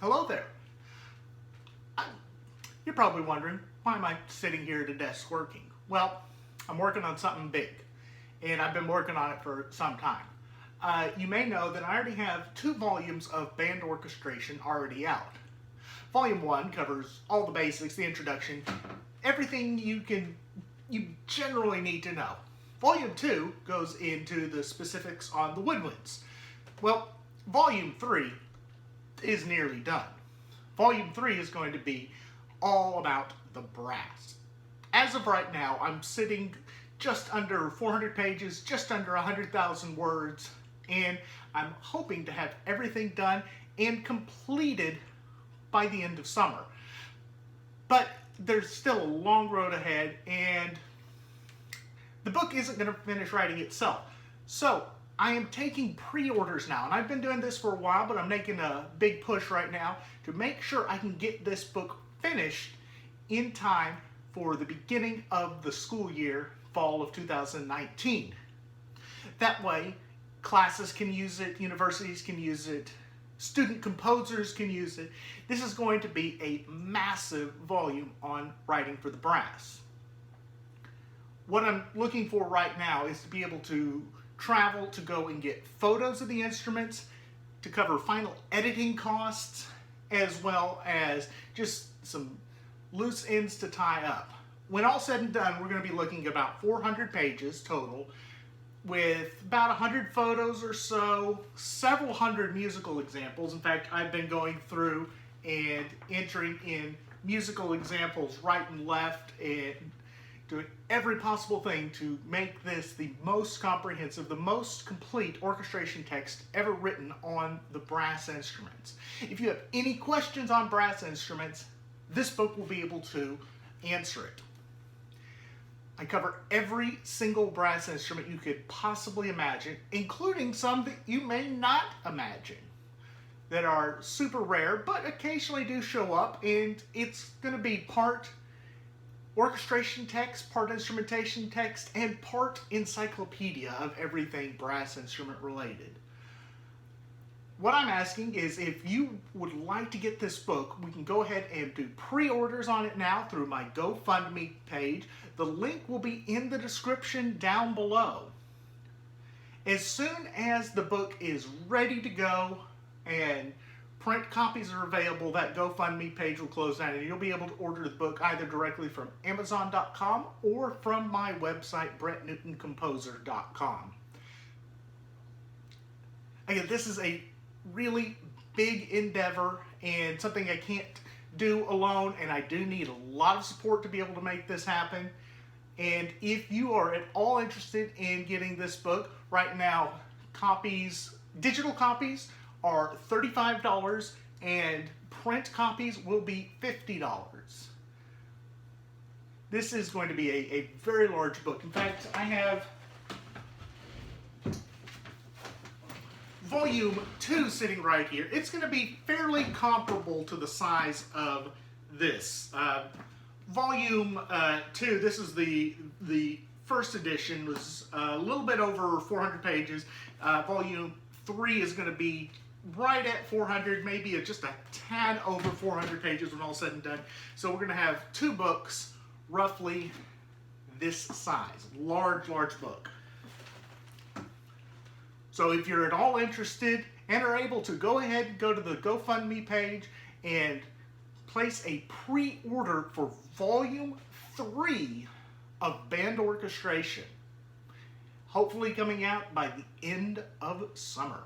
Hello there. You're probably wondering, why am I sitting here at a desk working? Well, I'm working on something big, and I've been working on it for some time. You may know that I already have 2 volumes of Band Orchestration already out. Volume 1 covers all the basics, the introduction, everything you generally need to know. Volume 2 goes into the specifics on the woodwinds. Well, Volume 3 is nearly done. Volume 3 is going to be all about the brass. As of right now, I'm sitting just under 400 pages, just under 100,000 words, and I'm hoping to have everything done and completed by the end of summer. But there's still a long road ahead, and the book isn't going to finish writing itself. So I am taking pre-orders now, and I've been doing this for a while, but I'm making a big push right now to make sure I can get this book finished in time for the beginning of the school year, fall of 2019. That way, classes can use it, universities can use it, student composers can use it. This is going to be a massive volume on writing for the brass. What I'm looking for right now is to be able to travel to go and get photos of the instruments, to cover final editing costs, as well as just some loose ends to tie up. When all said and done, we're going to be looking at about 400 pages total, with about 100 photos or so, several hundred musical examples. In fact, I've been going through and entering in musical examples right and left and doing every possible thing to make this the most comprehensive, the most complete orchestration text ever written on the brass instruments. If you have any questions on brass instruments, this book will be able to answer it. I cover every single brass instrument you could possibly imagine, including some that you may not imagine, that are super rare, but occasionally do show up, and it's going to be part orchestration text, part instrumentation text, and part encyclopedia of everything brass instrument related. What I'm asking is, if you would like to get this book, we can go ahead and do pre-orders on it now through my GoFundMe page. The link will be in the description down below. As soon as the book is ready to go and print copies are available, that GoFundMe page will close down, and you'll be able to order the book either directly from Amazon.com or from my website, BrettNewtonComposer.com. Again, this is a really big endeavor and something I can't do alone, and I do need a lot of support to be able to make this happen. And if you are at all interested in getting this book, right now, digital copies are $35 and print copies will be $50. This is going to be a very large book. In fact, I have Volume 2 sitting right here. It's going to be fairly comparable to the size of this. Volume 2, this is the first edition, was a little bit over 400 pages. Volume 3 is going to be right at 400, maybe just a tad over 400 pages when all said and done. So we're going to have 2 books roughly this size. Large book. So if you're at all interested and are able to, go ahead and go to the GoFundMe page and place a pre-order for Volume 3 of Band Orchestration. Hopefully coming out by the end of summer.